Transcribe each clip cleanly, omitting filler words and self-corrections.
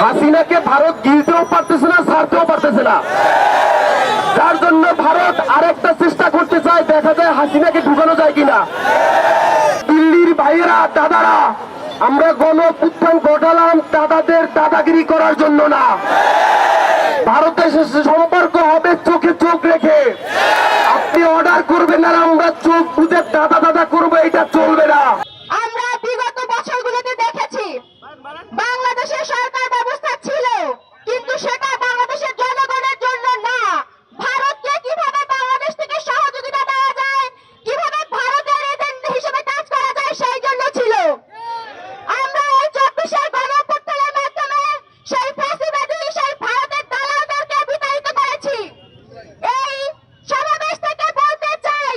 হাসিনাকে ভারত গিলতেও পারতেছে না, ছাড়তেও পারতেছে না। যার জন্য ভারত আরেকটা চেষ্টা করতে চায়, দেখা যায় হাসিনাকে ঢুকানো যায় কিনা। দিল্লির ভাইয়েরা, দাদারা, আমরা গণঅভ্যুত্থান ঘটালাম দাদাদের দাদাগিরি করার জন্য না। ভারতের সাথে সম্পর্ক হবে চোখে চোখ রেখে। আপনি অর্ডার করবেন আর আমরা চোখ বুঝে দাদা দাদা করবো, এটা চলবে না। আমরা বিগত বছরগুলোতে দেখেছি বাংলাদেশের সরকার ব্যবস্থা ছিল, কিন্তু সেটা বাংলাদেশের জনগণের জন্য না। ভারতকে কিভাবে বাংলাদেশ থেকে সহযোগিতা দেওয়া যায়, কিভাবে ভারতের এজেন্ট হিসেবে কাজ করা যায়, সেই জন্য ছিল। আমরা এই 24-এর গণঅভ্যুত্থানের মাধ্যমে সেই ফ্যাসিবাদী, সেই ভারতের দালালদেরকে বিতাড়িত করেছি। এই সমাবেশ থেকে বলতে চাই,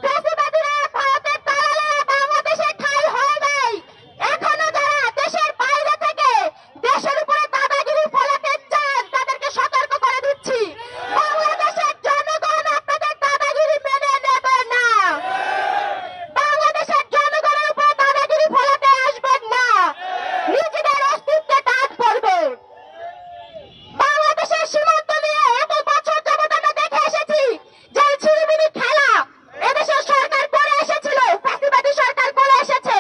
ফ্যাসিবাদীরা, ভারতের দালালেরা বাংলাদেশে ঠাঁই হয় নাই। এখনো যারা দেশের বাইরে থেকে দেশের উপরে দাদাগিরি ফলাতে চান, তাদেরকে সতর্ক করে দিচ্ছি, বাংলাদেশের জনগণ আপনাদের দাদাগিরি মেনে নেবে না। বাংলাদেশের জনগণের উপর দাদাগিরি ফলাতে আসবেন না, নিজেদের অস্তিত্বে কাজ করবে। বাংলাদেশের সীমান্ত নিয়ে এত বছর যাবত আমরা দেখে এসেছি যে ছিনিমিনি খেলা এদেশের সরকার করে এসেছিল, ফ্যাসিবাদী সরকার করে এসেছে।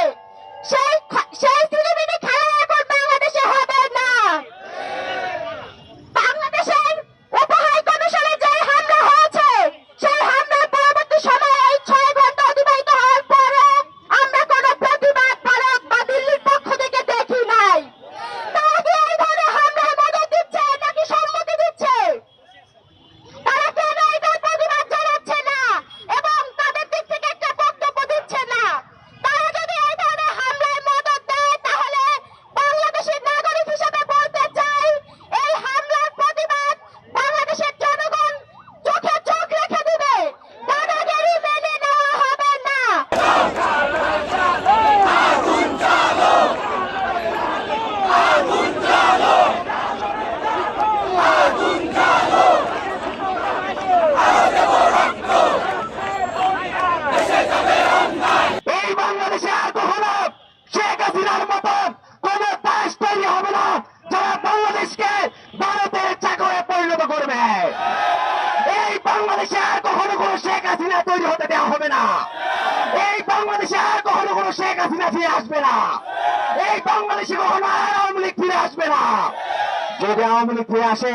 সেই ছিনিমিনি খেলা এখন বাংলাদেশে হবে না। বাংলাদেশের উপহাই কমিশনে যে হামলা হয়েছে, সেই হামলার পরবর্তী সময়ে এই 6 ঘন্টা অতিবাহিত হওয়ার পরে আমরা কোনো প্রতিবাদ ভারত বা দিল্লির পক্ষ থেকে দেখি নাই। তারা কি এই ধরনের হামলায় মদত দিচ্ছে নাকি সম্মতি দিচ্ছে? তারা কেন এটার প্রতিবাদ জানাচ্ছে না এবং তাদের দিক থেকে একটা বক্তব্য দিচ্ছে না? তারা যদি এই ধরনের হামলায় মদত দেয়, তাহলে বাংলাদেশের নাগরিক হিসেবে বলতে চাই, এই হামলার প্রতিবাদ বাংলাদেশের জনগণ চোখে চোখ রেখে দিবে। দাদাগিরি মেনে নেওয়া হবে না। এই বাংলাদেশে আর কখনো শেখ হাসিনার মতন কোন দেশ তৈরি হবে না যারা বাংলাদেশকে ভারতের চাকরে পরিণত করবে। এই বাংলাদেশে আর কখনো কোন শেখ হাসিনা তৈরি হতে দেওয়া হবে না। এই বাংলাদেশে আর কখনো কোন শেখ হাসিনা ফিরে আসবে না। এই বাংলাদেশে কখনো আর আওয়ামী লীগ ফিরে আসবে না। যদি আওয়ামী লীগ ফিরে আসে,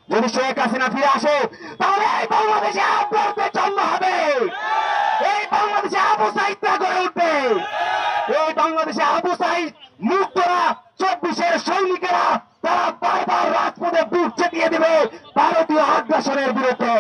যদি শেখ হাসিনা ফিরে আসে, তাহলে এই বাংলাদেশে আপনাদের জন্ম হবে। এই বাংলাদেশে আবু সাইদরা গড়ে উঠবে। এই বাংলাদেশে আবু সাইদ, মুক্তরা, 24-এর সৈনিকেরা, তারা বারবার রাজপথে বুক চেতিয়ে দিবে ভারতীয় আগ্রাসনের বিরুদ্ধে।